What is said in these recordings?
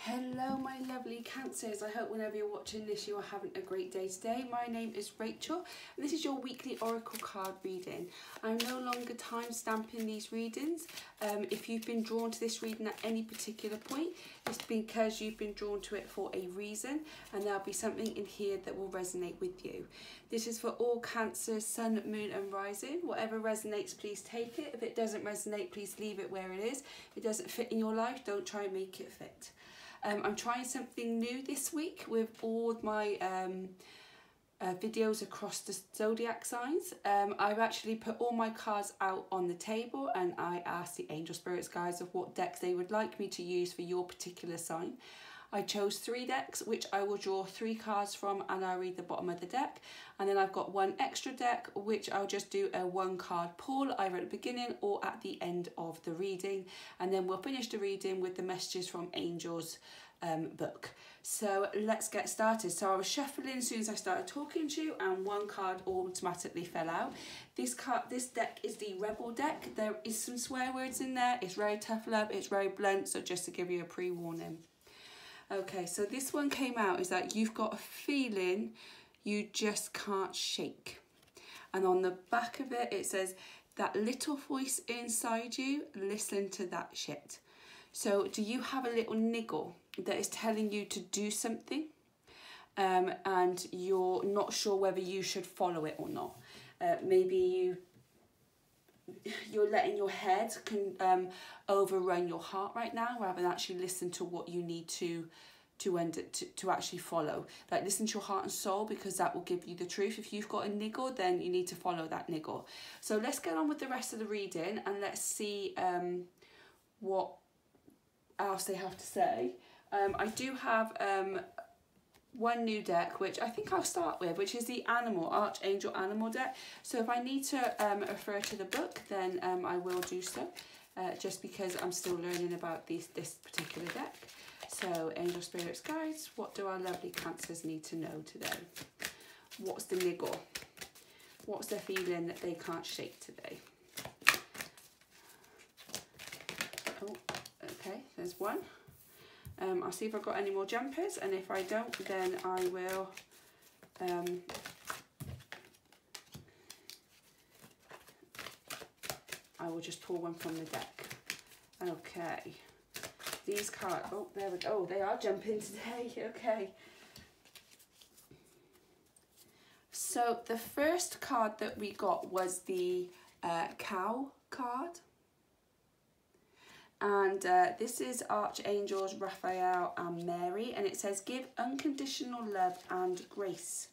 Hello my lovely Cancers, I hope whenever you're watching this you are having a great day today. My name is Rachel and this is your weekly oracle card reading. I'm no longer time stamping these readings. If you've been drawn to this reading at any particular point, it's because you've been drawn to it for a reason, and there'll be something in here that will resonate with you. This is for all Cancers, Sun, Moon and Rising. Whatever resonates, please take it. If it doesn't resonate, please leave it where it is. If it doesn't fit in your life, don't try and make it fit. I'm trying something new this week with all my videos across the zodiac signs. I've actually put all my cards out on the table and I asked the angel spirits guides of what decks they would like me to use for your particular sign. I chose 3 decks which I will draw 3 cards from and I'll read the bottom of the deck, and then I've got 1 extra deck which I'll just do a 1 card pull either at the beginning or at the end of the reading, and then we'll finish the reading with the messages from Angel's book. So let's get started. So I was shuffling as soon as I started talking to you and 1 card automatically fell out. This deck is the Rebel deck. There is some swear words in there. It's very tough love, it's very blunt, so just to give you a pre-warning. Okay, so this one came out is that you've got a feeling you just can't shake. And on the back of it, it says, that little voice inside you, listen to that shit. So do you have a little niggle that is telling you to do something and you're not sure whether you should follow it or not? Maybe you're letting your head overrun your heart right now rather than actually listen to what you need to actually follow. Like, listen to your heart and soul, because that will give you the truth. If you've got a niggle, then you need to follow that niggle. So let's get on with the rest of the reading and let's see what else they have to say. I do have 1 new deck which I think I'll start with, which is the Archangel Animal deck. So if I need to refer to the book, then I will do so, just because I'm still learning about this particular deck. So angel spirits guides, what do our lovely Cancers need to know today? What's the niggle? What's the feeling that they can't shake today? Oh, okay, there's 1. I'll see if I've got any more jumpers, and if I don't, then I will just pull 1 from the deck. Okay, these cards, oh there we go, oh, they are jumping today. Okay, so the first card that we got was the cow card. And this is Archangels Raphael and Mary, and it says, give unconditional love and grace.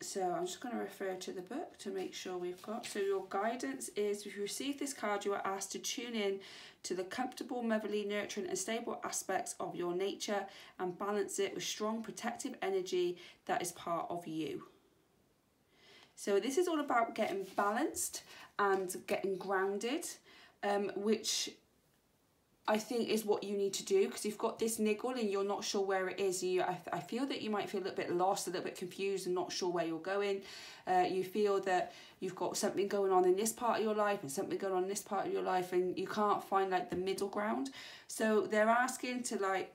So I'm just going to refer to the book to make sure we've got. So your guidance is, if you receive this card, you are asked to tune in to the comfortable, motherly, nurturing and stable aspects of your nature and balance it with strong protective energy that is part of you. So this is all about getting balanced and getting grounded, which I think is what you need to do, because you've got this niggle and you're not sure where it is. I feel that you might feel a little bit lost, a little bit confused and not sure where you're going. You feel that you've got something going on in this part of your life and something going on in this part of your life, and you can't find like the middle ground. So they're asking to like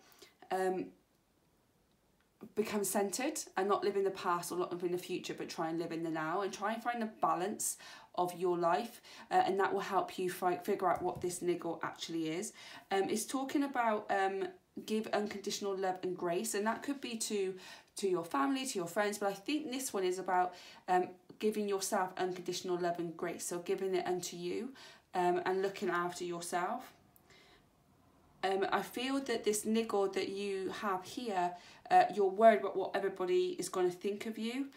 become centered and not live in the past or not live in the future, but try and live in the now and try and find the balance of your life, and that will help you figure out what this niggle actually is. It's talking about give unconditional love and grace, and that could be to your family, to your friends, but I think this one is about giving yourself unconditional love and grace, so giving it unto you and looking after yourself. I feel that this niggle that you have here, you're worried about what everybody is going to think of you,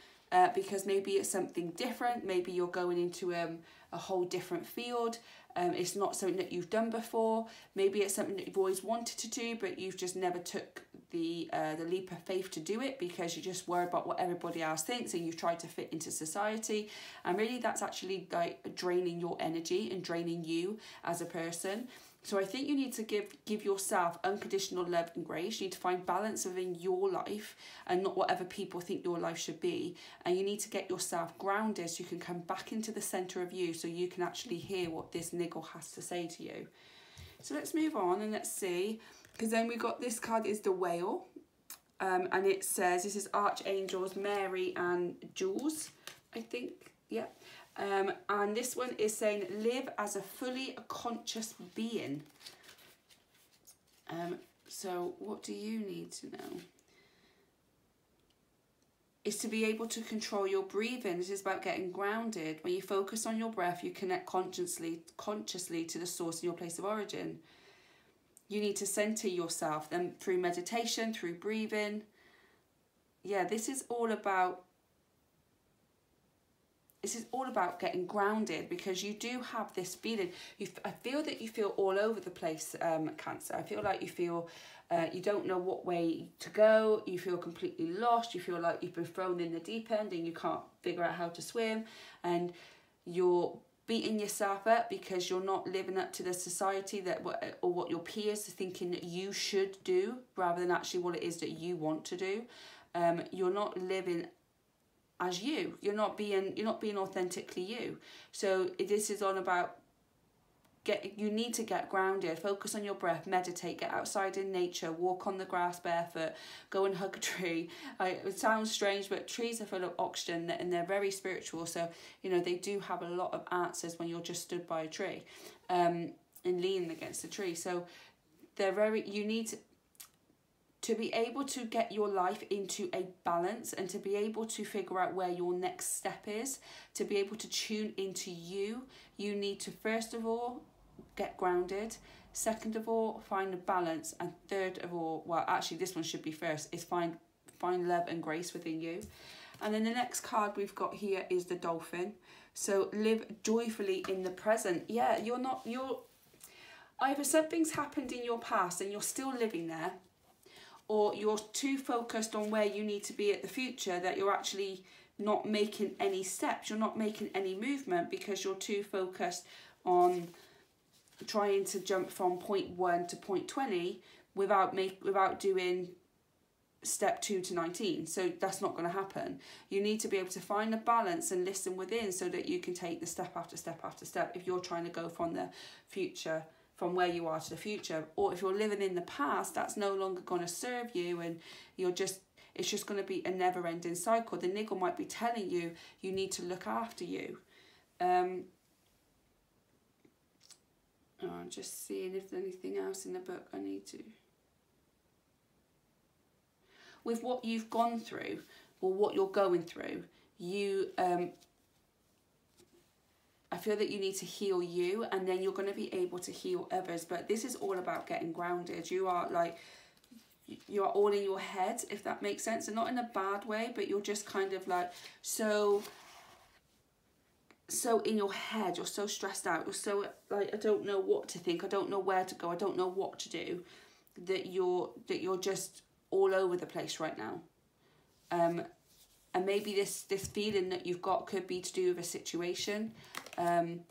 because maybe it's something different, maybe you're going into a whole different field, it's not something that you've done before, maybe it's something that you've always wanted to do but you've just never took the leap of faith to do it because you just worry about what everybody else thinks and you've tried to fit into society, and really that's actually like draining your energy and draining you as a person. So I think you need to give yourself unconditional love and grace. You need to find balance within your life and not whatever people think your life should be. And you need to get yourself grounded so you can come back into the centre of you, so you can actually hear what this niggle has to say to you. So let's move on and let's see, because then we got this card is the Whale, and it says, this is Archangels Mary and Jules, I think, yeah. And this one is saying, live as a fully conscious being. So what do you need to know? Is to be able to control your breathing. This is about getting grounded. When you focus on your breath, you connect consciously to the source in your place of origin. You need to center yourself, then through meditation, through breathing. Yeah, this is all about getting grounded, because you do have this feeling. I feel that you feel all over the place, Cancer. I feel like you feel you don't know what way to go. You feel completely lost. You feel like you've been thrown in the deep end and you can't figure out how to swim. And you're beating yourself up because you're not living up to the society or what your peers are thinking that you should do, rather than actually what it is that you want to do. You're not living as you. You're not being authentically you. So this is all about you need to get grounded, focus on your breath, meditate, get outside in nature, walk on the grass barefoot, go and hug a tree. It sounds strange, but trees are full of oxygen and they're very spiritual. So, you know, they do have a lot of answers when you're just stood by a tree and leaning against the tree. So you need to be able to get your life into a balance, and to be able to figure out where your next step is, to be able to tune into you. You need to, first of all, get grounded. Second of all, find a balance. And third of all, well, actually this one should be first, is find love and grace within you. And then the next card we've got here is the Dolphin. So live joyfully in the present. Yeah, either something's happened in your past and you're still living there, or you're too focused on where you need to be at the future that you're actually not making any steps. You're not making any movement because you're too focused on trying to jump from point 1 to point 20 without doing step 2 to 19. So that's not going to happen. You need to be able to find a balance and listen within, so that you can take the step after step after step if you're trying to go from the future, from where you are to the future. Or if you're living in the past, that's no longer going to serve you, and it's just going to be a never-ending cycle. The niggle might be telling you you need to look after you. I'm just seeing if there's anything else in the book I need to. With what you've gone through, or what you're going through, I feel that you need to heal you, and then you're going to be able to heal others. But this is all about getting grounded. You are all in your head, if that makes sense, and not in a bad way, but you're just kind of like so in your head. You're so stressed out. You're so like, I don't know what to think. I don't know where to go. I don't know what to do. That you're just all over the place right now. And maybe this feeling that you've got could be to do with a situation, and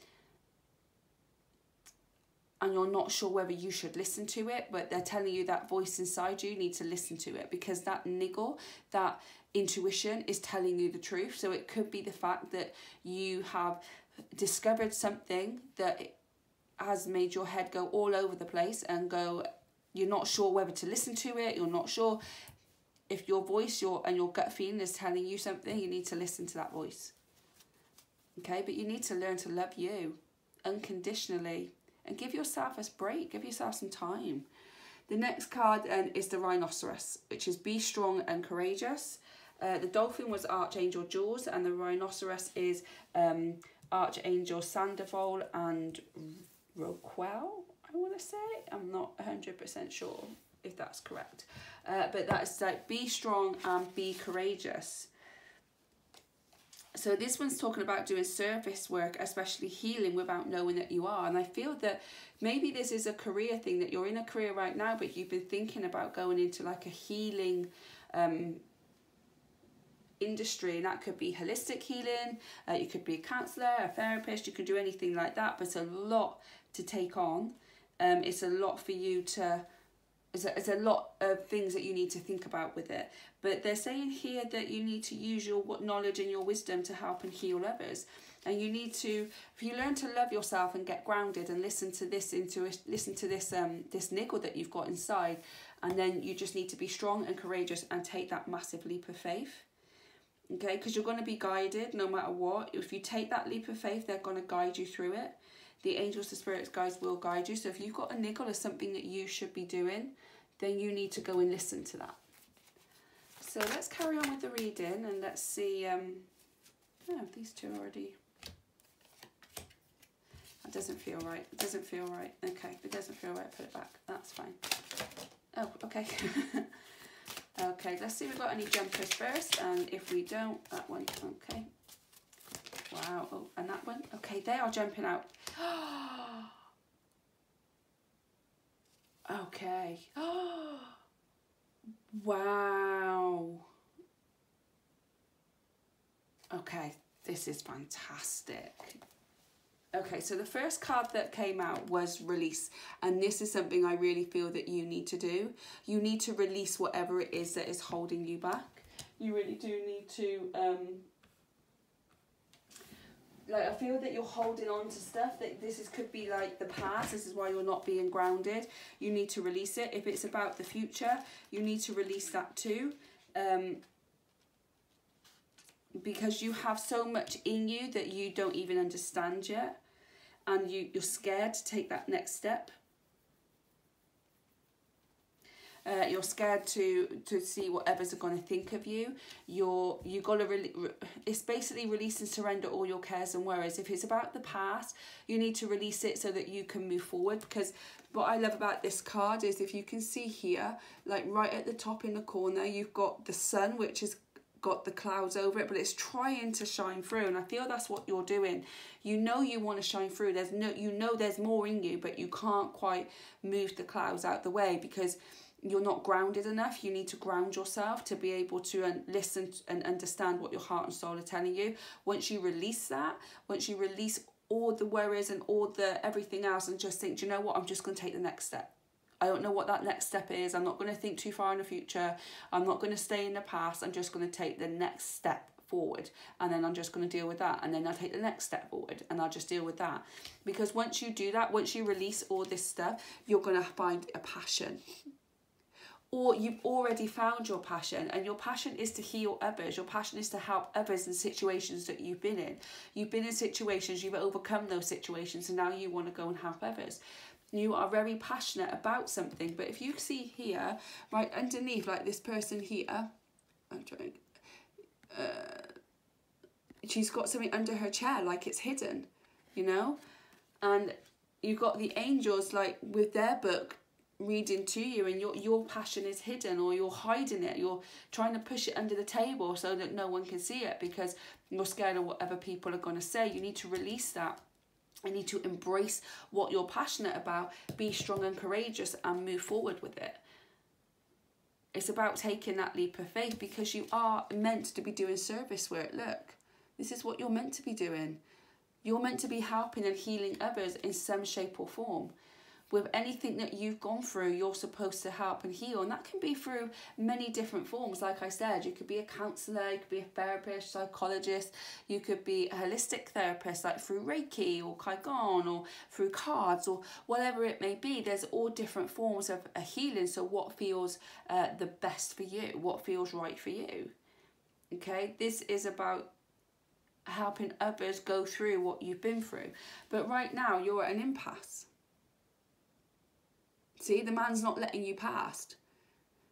you're not sure whether you should listen to it, but they're telling you that voice inside you need to listen to it, because that niggle, that intuition is telling you the truth. So it could be the fact that you have discovered something that has made your head go all over the place and you're not sure whether to listen to it. You're not sure if your voice and your gut feeling is telling you something. You need to listen to that voice. Okay, but you need to learn to love you unconditionally and give yourself a break. Give yourself some time. The next card is the Rhinoceros, which is be strong and courageous. The Dolphin was Archangel Jules, and the Rhinoceros is Archangel Sandoval and Roquel, I want to say. I'm not 100% sure if that's correct. But that's like, be strong and be courageous. So this one's talking about doing service work, especially healing, without knowing that you are. And I feel that maybe this is a career thing, that you're in a career right now, but you've been thinking about going into like a healing industry, and that could be holistic healing. You could be a counsellor, a therapist. You could do anything like that, but it's a lot to take on. It's a lot for you to... There's a lot of things that you need to think about with it. But they're saying here that you need to use your knowledge and your wisdom to help and heal others. And you need to, if you learn to love yourself and get grounded and listen to this this niggle that you've got inside, and then you just need to be strong and courageous and take that massive leap of faith. Okay, because you're going to be guided no matter what. If you take that leap of faith, they're going to guide you through it. The angels, the spirits, guides will guide you. So if you've got a niggle or something that you should be doing, then you need to go and listen to that. So let's carry on with the reading and let's see. Oh, these two already. That doesn't feel right. It doesn't feel right. Okay, it doesn't feel right. Put it back. That's fine. Oh, okay. Okay, let's see if we've got any jumpers first. And if we don't, that one. Okay. Wow. Oh, and that one. Okay, they are jumping out. Okay. Wow. Okay, this is fantastic. Okay, so the first card that came out was release. And this is something I really feel that you need to do. You need to release whatever it is that is holding you back. You really do need to, like, I feel that you're holding on to stuff. That could be like the past. This is why you're not being grounded. You need to release it. If it's about the future, you need to release that too. Because you have so much in you that you don't even understand yet. And you're scared to take that next step. You're scared to see what others are going to think of you. You got to it's basically release and surrender all your cares and worries. If it's about the past, you need to release it so that you can move forward. Because what I love about this card is, if you can see here, like right at the top in the corner, you've got the sun, which has got the clouds over it, but it's trying to shine through. And I feel that's what you're doing. You know you want to shine through. There's more in you, but you can't quite move the clouds out the way because you're not grounded enough. You need to ground yourself to be able to listen and understand what your heart and soul are telling you. Once you release that, once you release all the worries and all the everything else, and just think, do you know what, I'm just going to take the next step. I don't know what that next step is. I'm not going to think too far in the future. I'm not going to stay in the past. I'm just going to take the next step forward, and then I'm just going to deal with that, and then I'll take the next step forward and I'll just deal with that. Because once you do that, once you release all this stuff, you're going to find a passion. Or you've already found your passion, and your passion is to heal others. Your passion is to help others in situations that you've been in. You've been in situations, you've overcome those situations, and now you want to go and help others. You are very passionate about something. But if you see here, right underneath, like this person here, I'm trying, she's got something under her chair, like it's hidden, you know? And you've got the angels, like with their book, reading to you, and your passion is hidden, or you're hiding it. You're trying to push it under the table so that no one can see it because you're scared of what other people are going to say. You need to release that. You need to embrace what you're passionate about, be strong and courageous, and move forward with it. It's about taking that leap of faith, because you are meant to be doing service work. Look, this is what you're meant to be doing. You're meant to be helping and healing others in some shape or form. With anything that you've gone through, you're supposed to help and heal. And that can be through many different forms. Like I said, you could be a counsellor, you could be a therapist, psychologist, you could be a holistic therapist, like through Reiki or Qigong, or through cards, or whatever it may be. There's all different forms of a healing. So what feels the best for you? What feels right for you? Okay, this is about helping others go through what you've been through. But right now, you're at an impasse. See, the man's not letting you past.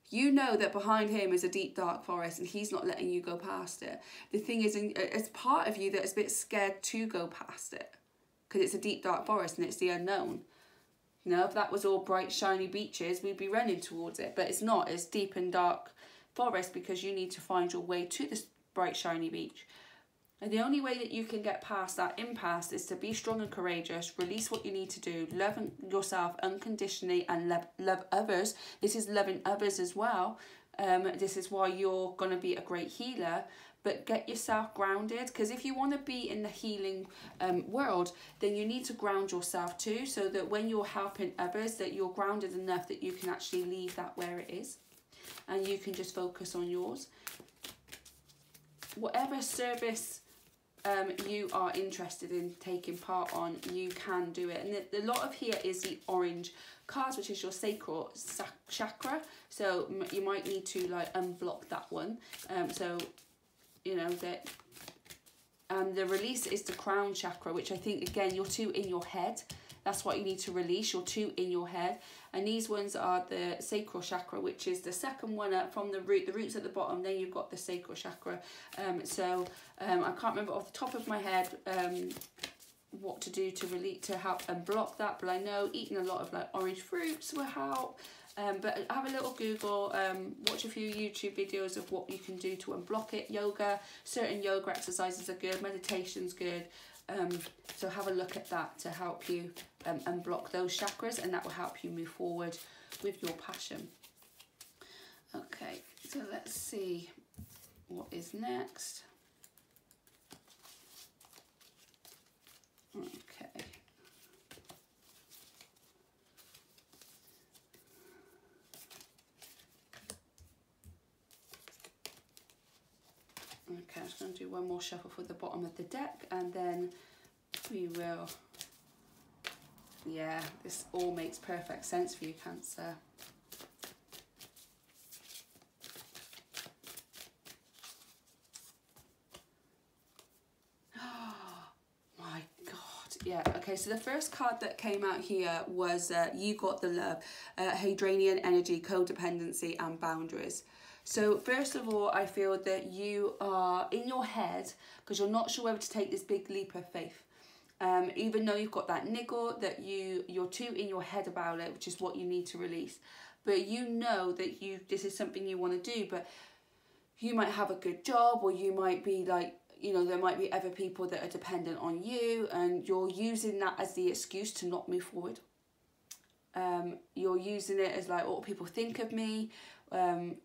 You know that behind him is a deep, dark forest, and he's not letting you go past it. The thing is, it's part of you that is a bit scared to go past it, because it's a deep, dark forest and it's the unknown. You know, if that was all bright, shiny beaches, we'd be running towards it. But it's not. It's deep and dark forest, because you need to find your way to this bright, shiny beach. And the only way that you can get past that impasse is to be strong and courageous, release what you need to do, love yourself unconditionally, and love others. This is loving others as well. This is why you're going to be a great healer. But get yourself grounded, because if you want to be in the healing world, then you need to ground yourself too, so that when you're helping others, that you're grounded enough that you can actually leave that where it is, and you can just focus on yours. Whatever service you are interested in taking part on, you can do it. And a lot of here is the orange cards, which is your sacral chakra. So you might need to like unblock that one. So, you know, that the release is the crown chakra, which I think, again, you're too in your head. That's what you need to release. You're too in your head. And these ones are the sacral chakra, which is the second one up from the root. The root's at the bottom, then you've got the sacral chakra. I can't remember off the top of my head what to do to help unblock that, but I know eating a lot of like orange fruits will help. But have a little Google, watch a few YouTube videos of what you can do to unblock it. Yoga, certain yoga exercises are good, meditation's good. So have a look at that to help you unblock those chakras, and that will help you move forward with your passion. Okay, so let's see what is next. Okay. Okay, I'm just going to do one more shuffle for the bottom of the deck, and then we will, yeah, this all makes perfect sense for you, Cancer. My God, yeah, okay, so the first card that came out here was You Got the Love, Hadrian Energy, Codependency and Boundaries. So first of all, I feel that you are in your head because you're not sure whether to take this big leap of faith. Even though you've got that niggle, that you're too in your head about it, which is what you need to release. But you know that this is something you want to do, but you might have a good job, or you might be like, you know, there might be other people that are dependent on you, and you're using that as the excuse to not move forward. You're using it as like, what people think of me.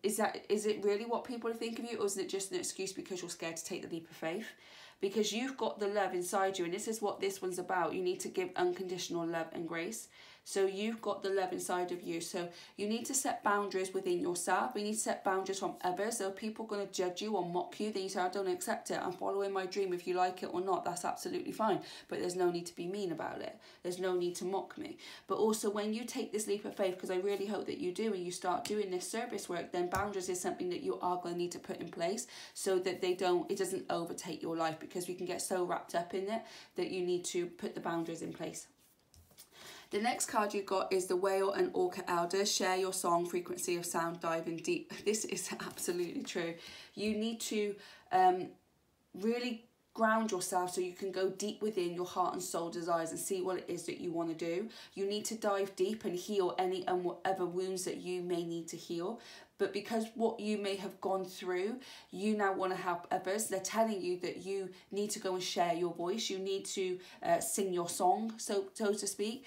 Is it really what people think of you, or is it just an excuse because you're scared to take the leap of faith? Because you've got the love inside you, and this is what this one's about. You need to give unconditional love and grace. So you've got the love inside of you. So you need to set boundaries within yourself. You need to set boundaries from others. So if people are going to judge you or mock you, then you say, I don't accept it. I'm following my dream. If you like it or not, that's absolutely fine. But there's no need to be mean about it. There's no need to mock me. But also when you take this leap of faith, because I really hope that you do, and you start doing this service work, then boundaries is something that you are going to need to put in place so that it doesn't overtake your life, because we can get so wrapped up in it that you need to put the boundaries in place. The next card you got is the Whale and Orca Elders. Share your song, frequency of sound, diving deep. This is absolutely true. You need to really ground yourself so you can go deep within your heart and soul desires and see what it is that you want to do. You need to dive deep and heal any and whatever wounds that you may need to heal. But because what you may have gone through, you now want to help others. They're telling you that you need to go and share your voice. You need to sing your song, so to speak.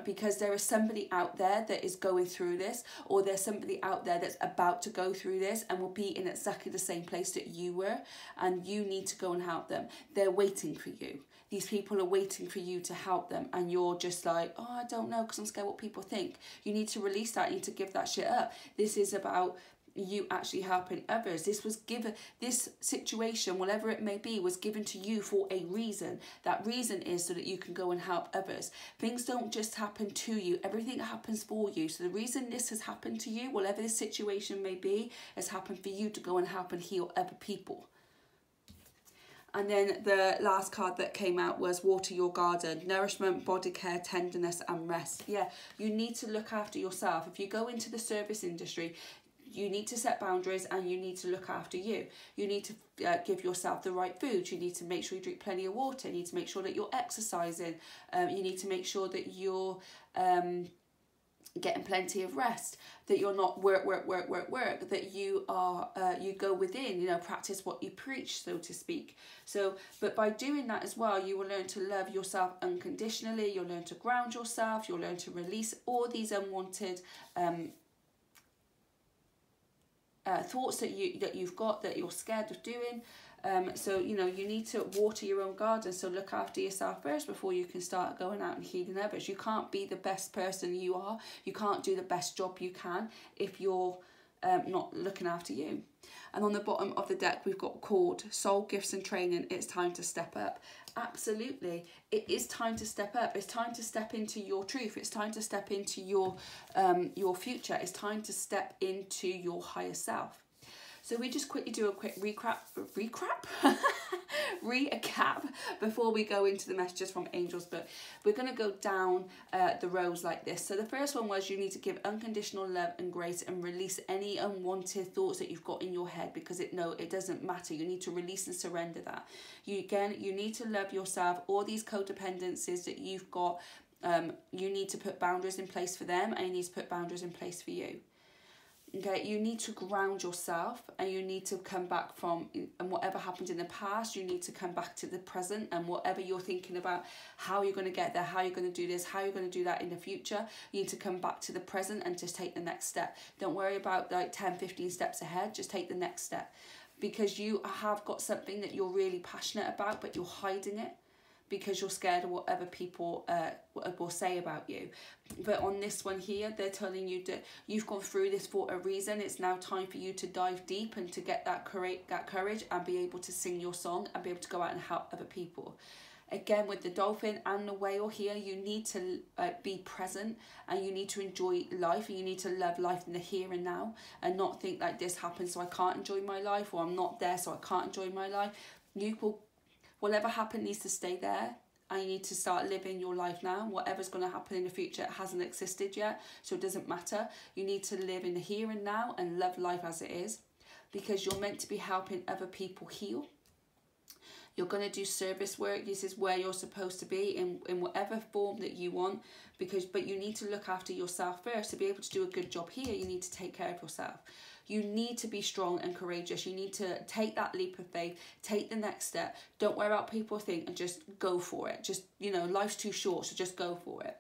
Because there is somebody out there that is going through this, or there's somebody out there that's about to go through this and will be in exactly the same place that you were, and you need to go and help them. They're waiting for you. These people are waiting for you to help them, and you're just like, oh, I don't know, because I'm scared what people think. You need to release that. You need to give that shit up. This is about you actually helping others. This situation, whatever it may be, was given to you for a reason. That reason is so that you can go and help others. Things don't just happen to you. Everything happens for you. So the reason this has happened to you, whatever this situation may be, has happened for you to go and help and heal other people. And then the last card that came out was Water Your Garden, nourishment, body care, tenderness and rest. Yeah, you need to look after yourself. If you go into the service industry, you need to set boundaries, and you need to look after you. You need to give yourself the right food. You need to make sure you drink plenty of water. You need to make sure that you're exercising. You need to make sure that you're getting plenty of rest, that you're not work, that you are, you go within, you know, practice what you preach, so to speak. So, but by doing that as well, you will learn to love yourself unconditionally. You'll learn to ground yourself. You'll learn to release all these unwanted thoughts that you've got that you're scared of doing. So, you know, you need to water your own garden. So look after yourself first before you can start going out and healing others. You can't be the best person you are. You can't do the best job you can if you're not looking after you. And on the bottom of the deck, we've got called Soul Gifts and Training. It's time to step up. Absolutely. It is time to step up. It's time to step into your truth. It's time to step into your future. It's time to step into your higher self. So we just quickly do a quick recap before we go into the messages from angels. But we're going to go down the rows like this. So the first one was you need to give unconditional love and grace and release any unwanted thoughts that you've got in your head, because it doesn't matter. You need to release and surrender that. You need to love yourself. All these codependencies that you've got, you need to put boundaries in place for them, and you need to put boundaries in place for you. Okay, you need to ground yourself, and you need to come back from, and whatever happened in the past, you need to come back to the present, and whatever you're thinking about, how you're going to get there, how you're going to do this, how you're going to do that in the future, you need to come back to the present and just take the next step. Don't worry about like 10, 15 steps ahead, just take the next step, because you have got something that you're really passionate about, but you're hiding it because you're scared of what other people will say about you. But on this one here, they're telling you that you've gone through this for a reason. It's now time for you to dive deep and to get that courage and be able to sing your song and be able to go out and help other people. Again, with the dolphin and the whale here, you need to be present, and you need to enjoy life, and you need to love life in the here and now, and not think like this happened so I can't enjoy my life, or I'm not there so I can't enjoy my life. Whatever happened needs to stay there, and you need to start living your life now. Whatever's going to happen in the future, it hasn't existed yet, so it doesn't matter. You need to live in the here and now and love life as it is, because you're meant to be helping other people heal. You're going to do service work. This is where you're supposed to be in whatever form that you want, but you need to look after yourself first. To be able to do a good job here, you need to take care of yourself. You need to be strong and courageous. You need to take that leap of faith, take the next step. Don't worry about what people think, and just go for it. Just, life's too short, so just go for it.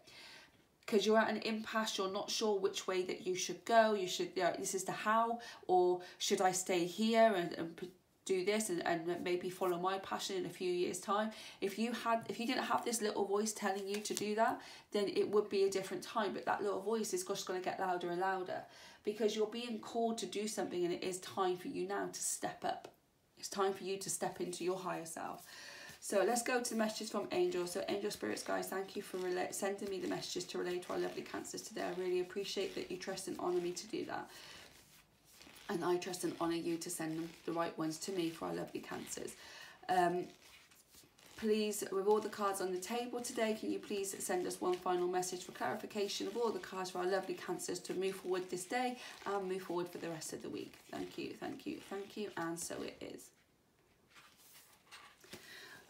Because you're at an impasse, you're not sure which way that you should go. This is the how, or should I stay here and do this and maybe follow my passion in a few years' time? If you didn't have this little voice telling you to do that, then it would be a different time. But that little voice is just going to get louder and louder, because you're being called to do something, and it is time for you now to step up. It's time for you to step into your higher self. So let's go to the messages from angels. So angel spirits, guys, thank you for sending me the messages to relate to our lovely Cancers today. I really appreciate that you trust and honour me to do that. And I trust and honour you to send them the right ones to me for our lovely Cancers. Please, with all the cards on the table today, can you please send us one final message for clarification of all the cards for our lovely Cancers to move forward this day and move forward for the rest of the week. Thank you, thank you, thank you, and so it is.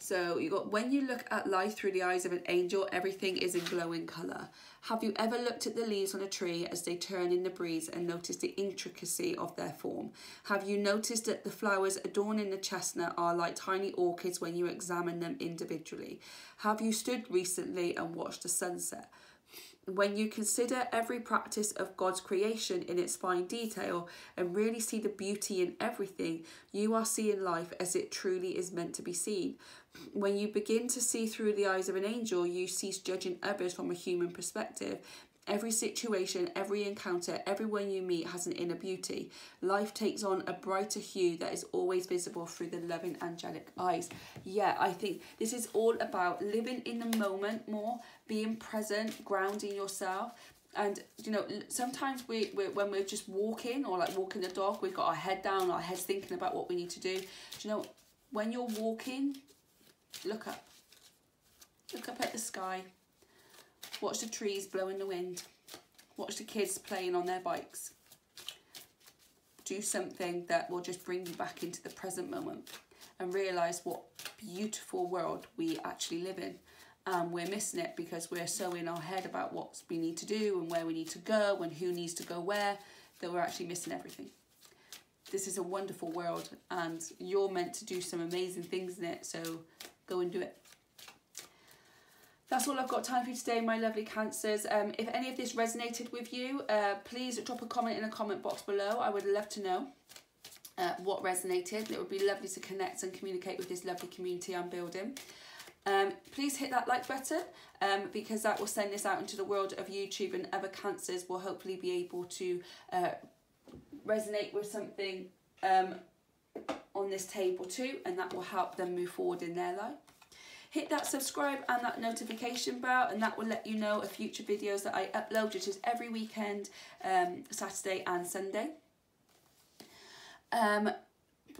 So you got, when you look at life through the eyes of an angel, everything is in glowing colour. Have you ever looked at the leaves on a tree as they turn in the breeze and noticed the intricacy of their form? Have you noticed that the flowers adorning the chestnut are like tiny orchids when you examine them individually? Have you stood recently and watched the sunset? When you consider every practice of God's creation in its fine detail and really see the beauty in everything, you are seeing life as it truly is meant to be seen. When you begin to see through the eyes of an angel, you cease judging others from a human perspective. Every situation, every encounter, everyone you meet has an inner beauty. Life takes on a brighter hue that is always visible through the loving angelic eyes. Yeah, I think this is all about living in the moment more, being present, grounding yourself. And, sometimes when we're just walking, or like walking the dog, we've got our head down, our head's thinking about what we need to do. When you're walking, look up. Look up at the sky. Watch the trees blow in the wind. Watch the kids playing on their bikes. Do something that will just bring you back into the present moment and realise what beautiful world we actually live in. We're missing it because we're so in our head about what we need to do and where we need to go and who needs to go where, that we're actually missing everything. This is a wonderful world, and you're meant to do some amazing things in it, so go and do it. That's all I've got time for you today, my lovely Cancers. If any of this resonated with you, please drop a comment in the comment box below. I would love to know what resonated. It would be lovely to connect and communicate with this lovely community I'm building. Please hit that like button, because that will send this out into the world of YouTube, and other Cancers will hopefully be able to resonate with something on this table too, and that will help them move forward in their life. Hit that subscribe and that notification bell, and that will let you know of future videos that I upload, which is every weekend, Saturday and Sunday.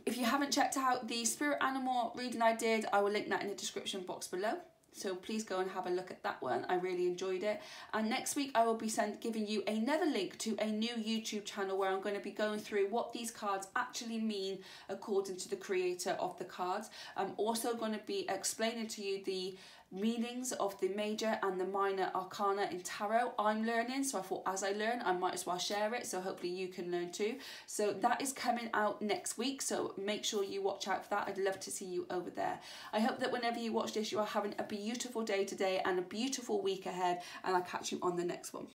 If you haven't checked out the spirit animal reading I did, I will link that in the description box below. So please go and have a look at that one. I really enjoyed it. And next week I will be giving you another link to a new YouTube channel where I'm going to be going through what these cards actually mean according to the creator of the cards. I'm also going to be explaining to you the meanings of the major and the minor arcana in tarot. I'm learning, so I thought as I learn I might as well share it, so hopefully you can learn too. So that is coming out next week, so make sure you watch out for that. I'd love to see you over there. I hope that whenever you watch this you are having a beautiful day today and a beautiful week ahead, and I'll catch you on the next one.